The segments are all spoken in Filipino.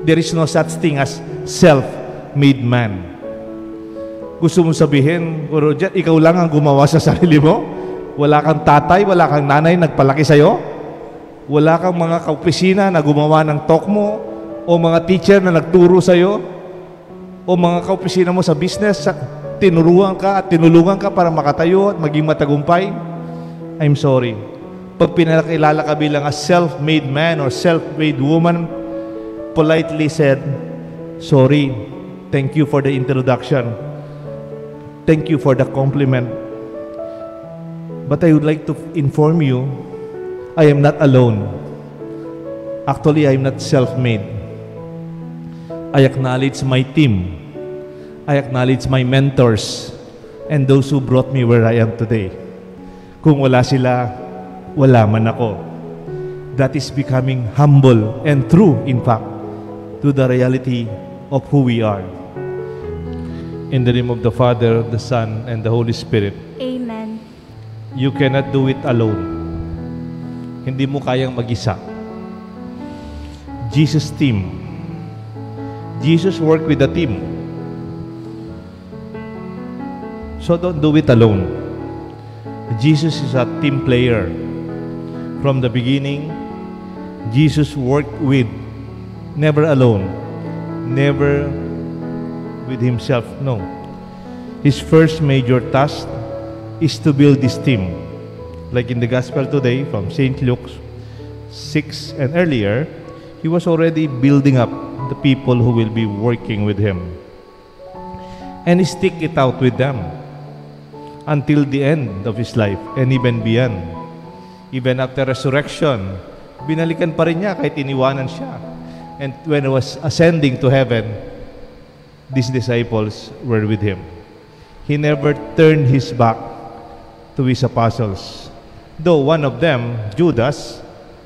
There is no such thing as self-made man. Gusto mong sabihin, Puro Jet, ikaw lang ang gumawa sa sarili mo? Wala kang tatay, wala kang nanay nagpalaki sa'yo? Wala kang mga kaopisina na gumawa ng talk mo? O mga teacher na nagturo sa'yo? O mga kaopisina mo sa business, tinuruan ka at tinulungan ka para makatayo at maging matagumpay? I'm sorry. Pag pinakilala ka bilang a self-made man or self-made woman, politely said, sorry, thank you for the introduction. Thank you for the compliment. But I would like to inform you, I am not alone. Actually, I am not self-made. I acknowledge my team. I acknowledge my mentors and those who brought me where I am today. Kung wala sila, wala man ako. That is becoming humble and true, in fact, to the reality of who we are. In the name of the Father, the Son, and the Holy Spirit. Amen. You cannot do it alone. Hindi mo kayang mag-isa. Jesus team. Jesus worked with a team. So don't do it alone. Jesus is a team player. From the beginning, Jesus worked with, never alone, never with himself, no. His first major task is to build this team. Like in the gospel today from St. Luke 6 and earlier, he was already building up the people who will be working with him. And he stick it out with them until the end of his life and even beyond. Even after resurrection, binalikan pa rin niya kahit iniwanan siya. And when he was ascending to heaven, these disciples were with him. He never turned his back to his apostles. Though one of them, Judas,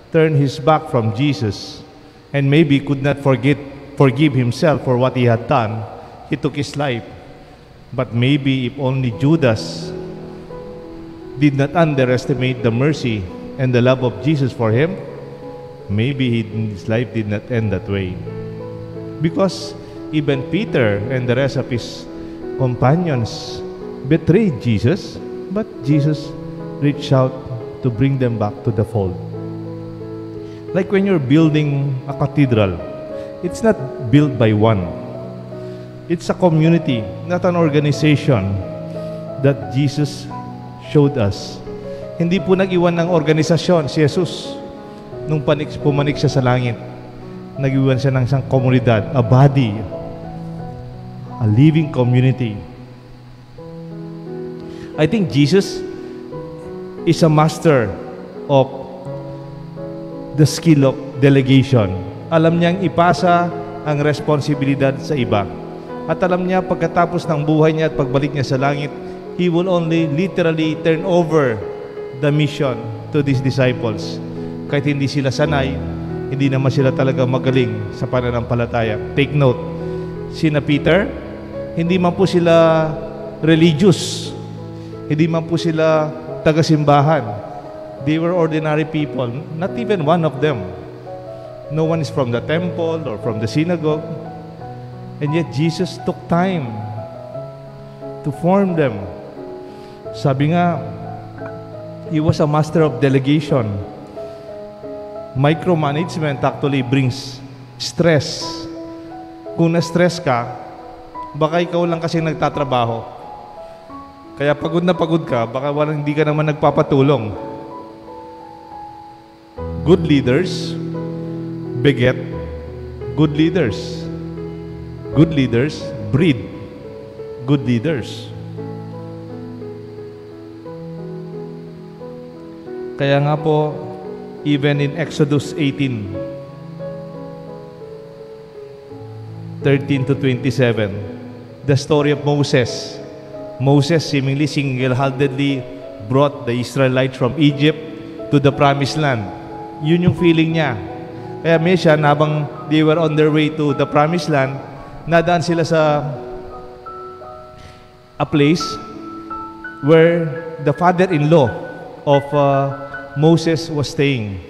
turned his back from Jesus and maybe could not forgive himself for what he had done, he took his life. But maybe if only Judas did not underestimate the mercy and the love of Jesus for him, maybe his life did not end that way. Because even Peter and the rest of his companions betrayed Jesus, but Jesus reached out to bring them back to the fold. Like when you're building a cathedral, it's not built by one. It's a community, not an organization that Jesus showed us. Hindi po nag-iwan ng organisasyon si Jesus nung pumanik siya sa langit. Nag-iwan siya ng isang komunidad, a body, a living community. I think Jesus is a master of the skill of delegation. Alam niyang ipasa ang responsibilidad sa iba. At alam niya pagkatapos ng buhay niya at pagbalik niya sa langit, He will only literally turn over the mission to these disciples. Kahit hindi sila sanay, hindi naman sila talaga magaling sa pananampalataya. Take note, sina Peter, hindi man po sila religious, hindi man po sila taga-simbahan. They were ordinary people, not even one of them. No one is from the temple or from the synagogue. And yet Jesus took time to form them. Sabi nga, He was a master of delegation. Micromanagement actually brings stress. Kung na-stress ka, baka ikaw lang kasi nagtatrabaho. Kaya pagod na pagod ka, baka hindi ka naman nagpapatulong. Good leaders beget good leaders. Good leaders breed good leaders. Kaya nga po, even in Exodus 18:13 to 27, the story of Moses. Moses seemingly single-handedly brought the Israelites from Egypt to the Promised Land. Yun yung feeling niya. Kaya minsan, habang they were on their way to the Promised Land, nadaan sila sa a place where the father-in-law of Moses was staying.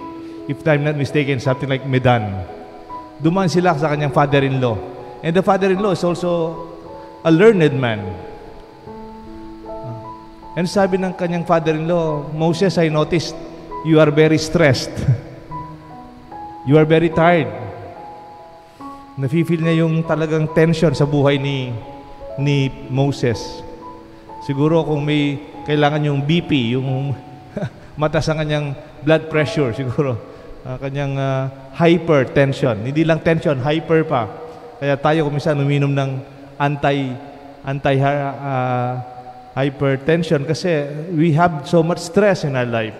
If I'm not mistaken, something like Medan. Dumaan sila sa kanyang father-in-law. And the father-in-law is also a learned man. And sabi ng kanyang father-in-law, Moses, I noticed you are very stressed. You are very tired. Nafe-feel niya yung talagang tension sa buhay ni Moses. Siguro kung may kailangan yung BP, yung mataas ang kanyang blood pressure, siguro kanyang hypertension. Hindi lang tension, hyper pa. Kaya tayo kuminsan uminom ng hypertension kasi we have so much stress in our life.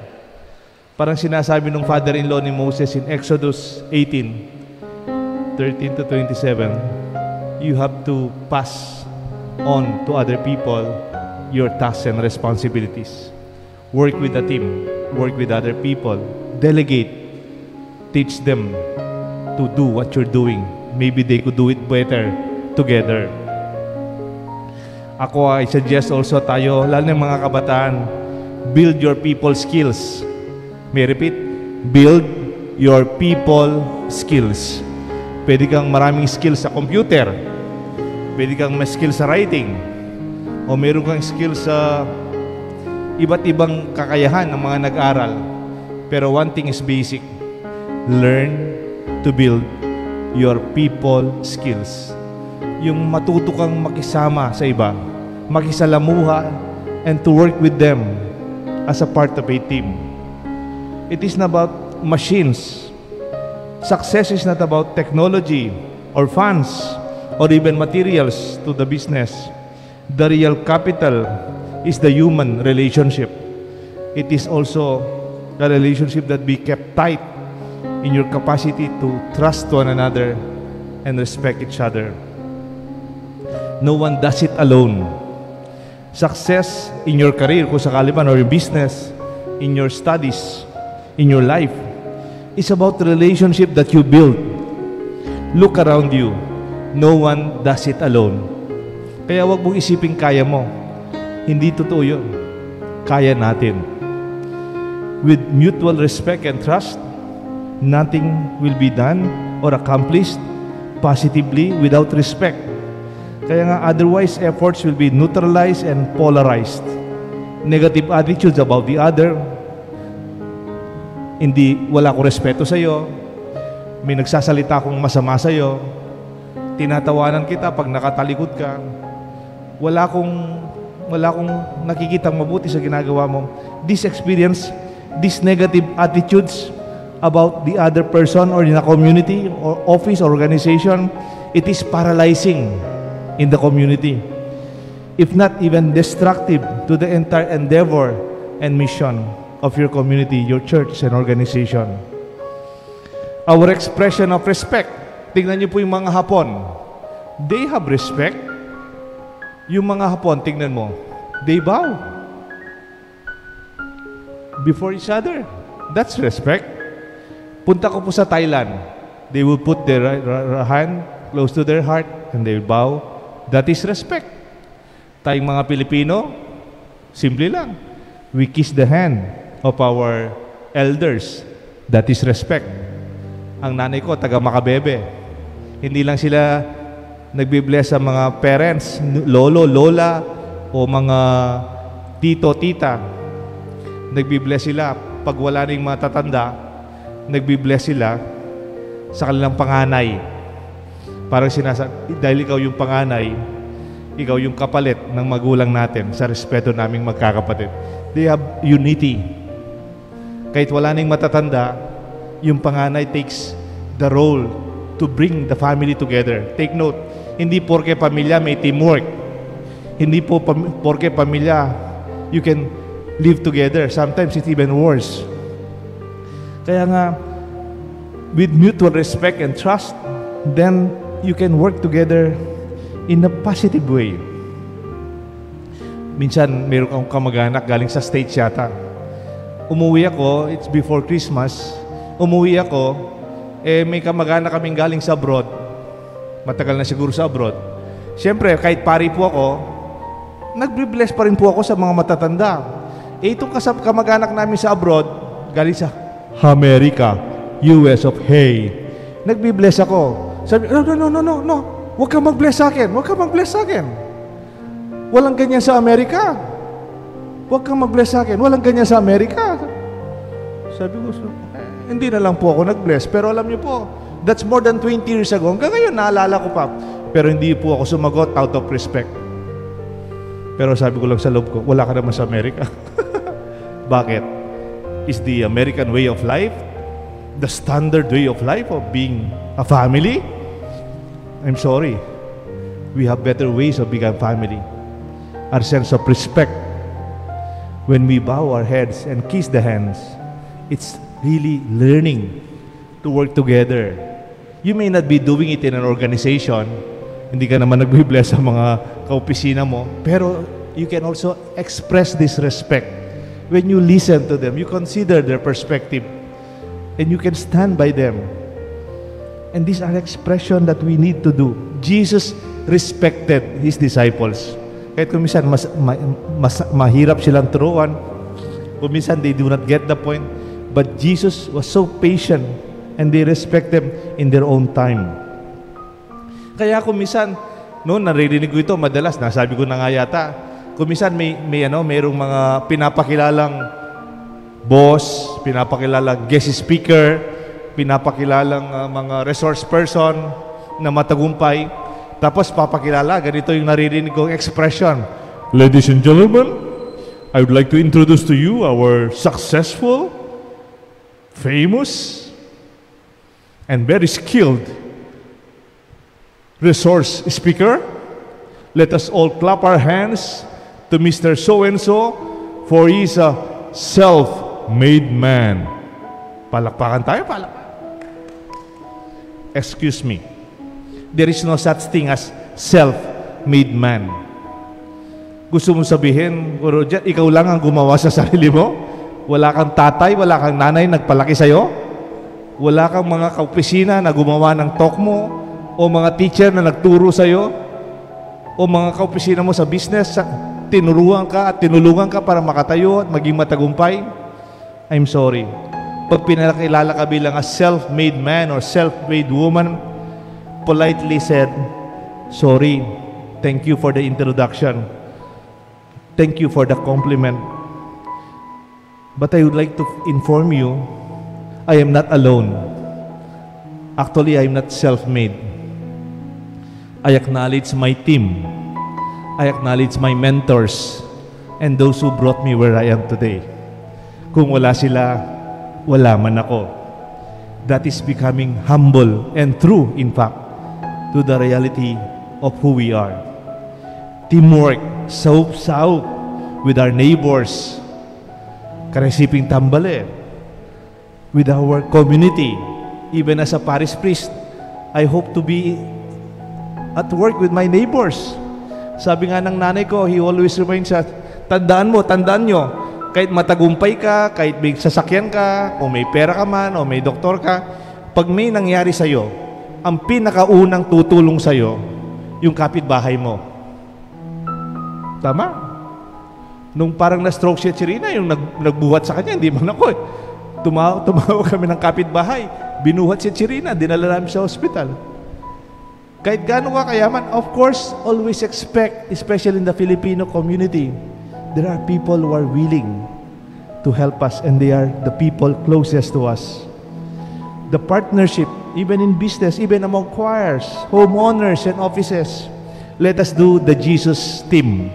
Parang sinasabi ng father-in-law ni Moses in Exodus 18:13 to 27, you have to pass on to other people your tasks and responsibilities. Work with a team, work with other people, delegate, teach them to do what you're doing. Maybe they could do it better together. Ako, I suggest also tayo, lalo ng mga kabataan, build your people skills. May repeat, build your people skills. Pwede kang maraming skills sa computer, pwede kang may skills sa writing, o meron kang skills sa iba't ibang kakayahan ng mga nag-aral. Pero one thing is basic, learn to build your people skills. Yung matuto kang makisama sa iba, makisalamuha, and to work with them as a part of a team. It is not about machines. Success is not about technology or funds or even materials to the business. The real capital is the human relationship. It is also a relationship that be kept tight in your capacity to trust one another and respect each other. No one does it alone. Success in your career, kung sakali man, or your business, in your studies, in your life, is about the relationship that you build. Look around you. No one does it alone. Kaya wag mong isipin kaya mo. Hindi totoo yun. Kaya natin. With mutual respect and trust, nothing will be done or accomplished positively without respect. Kaya nga otherwise efforts will be neutralized and polarized. Negative attitudes about the other, hindi, wala akong respeto sa iyo, may nagsasalita akong masama sa iyo, tinatawanan kita pag nakatalikod ka, wala akong nakikitang mabuti sa ginagawa mo. This experience, these negative attitudes about the other person or in a community or office or organization, it is paralyzing in the community, if not even destructive to the entire endeavor and mission of your community, your church and organization. Our expression of respect, tingnan niyo po yung mga Hapon, they have respect. Yung mga Hapon, tingnan mo, they bow before each other. That's respect. Punta ko po sa Thailand, they will put their hand close to their heart and they will bow. That is respect. Tayong mga Pilipino, simple lang. We kiss the hand of our elders. That is respect. Ang nanay ko, taga Makabebe. Hindi lang sila nagbibless sa mga parents, lolo, lola, o mga tito, tita. Nagbibless sila. Pag wala ring mga tatanda, nagbibless sila sa kanilang panganay. Parang sinasabi, dahil ikaw yung panganay, ikaw yung kapalit ng magulang natin sa respeto naming magkakapatid. They have unity. Kahit wala nang matatanda, yung panganay takes the role to bring the family together. Take note, hindi porke pamilya may teamwork. Hindi po porke pamilya you can live together. Sometimes it's even worse. Kaya nga, with mutual respect and trust, then you can work together in a positive way. Minsan, meron akong kamag-anak galing sa States yata. Umuwi ako, it's before Christmas. Umuwi ako, may kamag-anak kaming galing sa abroad. Matagal na siguro sa abroad. Siyempre, kahit pari po ako, nagbe-bless pa rin po ako sa mga matatanda. Itong kamag-anak namin sa abroad, galing sa America, US of Hey. nagbi-bless ako. Sabi, no. Huwag kang mag-bless sa akin. Huwag kang mag-bless sa akin. Walang ganyan sa Amerika. Huwag kang mag-bless sa akin. Walang ganyan sa Amerika. Sabi ko, hindi na lang po ako nag-bless. Pero alam niyo po, that's more than 20 years ago. Hanggang ngayon, naalala ko pa. Pero hindi po ako sumagot out of respect. Pero sabi ko lang sa loob ko, wala ka naman sa Amerika. Bakit? Is the American way of life the standard way of life of being a family? I'm sorry. We have better ways of being a family. Our sense of respect, when we bow our heads and kiss the hands, it's really learning to work together. You may not be doing it in an organization. Hindi ka naman nagbi-bless sa mga kaopisina mo. Pero you can also express this respect. When you listen to them, you consider their perspective, and you can stand by them. And these are expressions that we need to do. Jesus respected His disciples. Kahit kung minsan mahirap silang turuan, kung minsan they do not get the point, but Jesus was so patient and they respect them in their own time. Kaya kung minsan, naririnig ko ito madalas, nasabi ko na nga yata, kung minsan mayroong mga pinapakilalang boss, pinapakilalang guest speaker, pinapakilalang mga resource person na matagumpay, tapos papakilala, ganito yung naririnig kong expression. Ladies and gentlemen, I would like to introduce to you our successful, famous, and very skilled resource speaker. Let us all clap our hands to Mr. So-and-so, for he is a self-made man. Palakpakan tayo, palakpakan. Excuse me. There is no such thing as self-made man. Gusto mong sabihin, ikaw lang ang gumawa sa sarili mo? Wala kang tatay, wala kang nanay nagpalaki sa'yo? Wala kang mga kaopisina na gumawa ng talk mo? O mga teacher na nagturo sa'yo? O mga kaopisina mo sa business, tinuruan ka at tinulungan ka para makatayo at maging matagumpay? I'm sorry. Pag pinakilala ka bilang a self-made man or self-made woman, politely said, sorry, thank you for the introduction. Thank you for the compliment. But I would like to inform you, I am not alone. Actually, I am not self-made. I acknowledge my team. I acknowledge my mentors and those who brought me where I am today. Kung wala sila, wala man ako. That is becoming humble and true, in fact, to the reality of who we are. Teamwork, saup-saup with our neighbors, karesiping tambale, with our community. Even as a parish priest, I hope to be at work with my neighbors. Sabi nga ng nanay ko, he always reminds us, tandaan nyo, kahit matagumpay ka, kahit may sasakyan ka, o may pera ka man, o may doktor ka, pag may nangyari sa'yo, ang pinakaunang tutulong sa'yo, yung kapitbahay mo. Tama? Nung parang na-stroke si Chirina, yung nagbuhat sa kanya, hindi man ako eh. Tumawag kami ng kapitbahay, binuhat si Chirina, dinala namin sa hospital. Kahit gaano ka kayaman, of course, always expect, especially in the Filipino community, there are people who are willing to help us, and they are the people closest to us. The partnership, even in business, even among choirs, homeowners, and offices, let us do the Jesus team.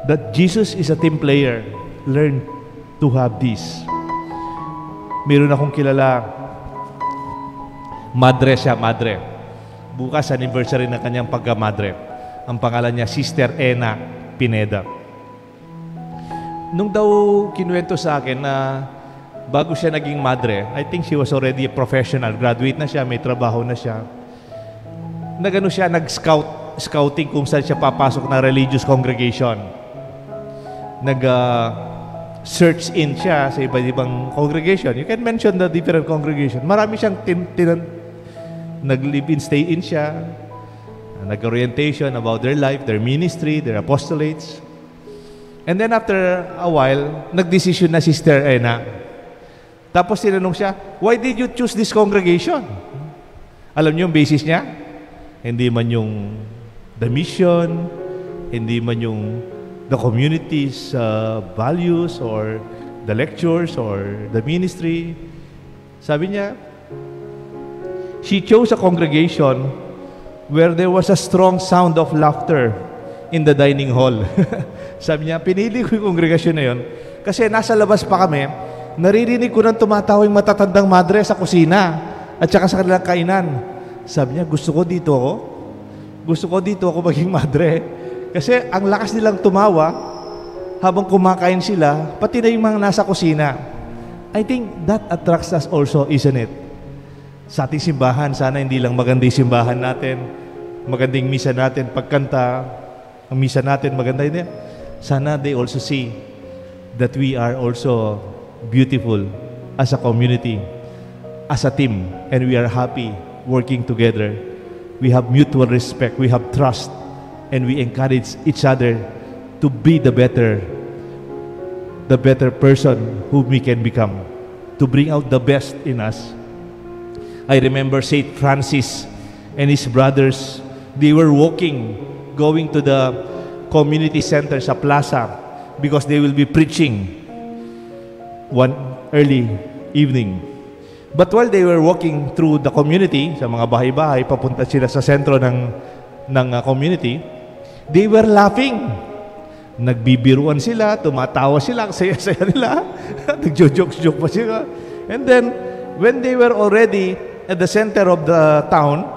That Jesus is a team player. Learn to have this. Meron akong kilala, madre siya, madre. Bukas, anniversary ng kanyang pagka-madre. Ang pangalan niya, Sister Ena Pineda. Nung daw kinuwento sa akin na bago siya naging madre, I think she was already a professional. Graduate na siya, may trabaho na siya. Nagano siya, nag-scouting kung saan siya papasok na religious congregation. Nag-search in siya sa iba't ibang congregation. You can mention the different congregation. Marami siyang nag-live in, stay in siya. Nag-orientation about their life, their ministry, their apostolates. And then after a while, nag-decision na Sister Ena. Tapos tinanong siya, why did you choose this congregation? Alam niyo yung basis niya? Hindi man yung the mission, hindi man yung the community's values or the lectures or the ministry. Sabi niya, she chose a congregation where there was a strong sound of laughter in the dining hall. Sabi niya, pinili ko yung kongregasyon na yun kasi nasa labas pa kami, naririnig ko nang tumatawa yung matatandang madre sa kusina at saka sa kanilang kainan. Sabi niya, gusto ko dito ako maging madre. Kasi ang lakas nilang tumawa habang kumakain sila, pati na yung mga nasa kusina. I think that attracts us also, isn't it? Sa ating simbahan, sana hindi lang maganda yung simbahan natin, magandang misa natin, pagkanta, ang misa natin maganda yun. Sana they also see that we are also beautiful as a community, as a team, and we are happy working together. We have mutual respect, we have trust, and we encourage each other to be the better person who we can become, to bring out the best in us. I remember Saint Francis and his brothers, they were walking, going to the community center sa plaza because they will be preaching one early evening. But while they were walking through the community, sa mga bahay-bahay, papunta sila sa sentro ng community, they were laughing. Nagbibiruan sila, tumatawa sila, saya-saya nila, nagjo-jokes-joke pa sila. And then, when they were already at the center of the town,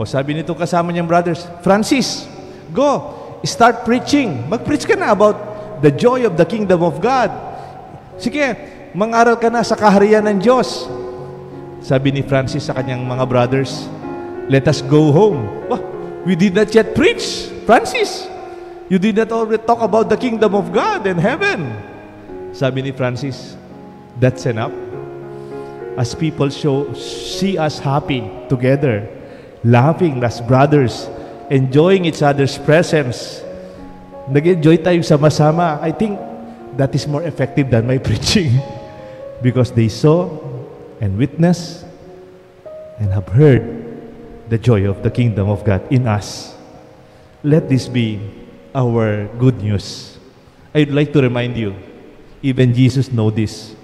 sabi nito kasama niyang brothers, Francis, go, start preaching. Mag-preach ka na about the joy of the kingdom of God. Sige, mang-aral ka na sa kaharian ng Diyos. Sabi ni Francis sa kanyang mga brothers, let us go home. We did not yet preach, Francis. You did not already talk about the kingdom of God and heaven. Sabi ni Francis, that's enough. As people see us happy together, laughing as brothers, enjoying each other's presence, nag-enjoy tayo sama-sama, I think that is more effective than my preaching. Because they saw and witnessed and have heard the joy of the kingdom of God in us. Let this be our good news. I'd like to remind you, even Jesus know this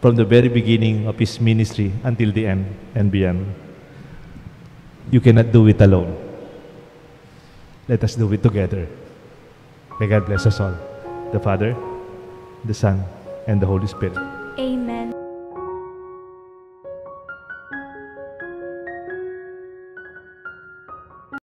from the very beginning of His ministry until the end and beyond. You cannot do it alone. Let us do it together. May God bless us all. The Father, the Son, and the Holy Spirit.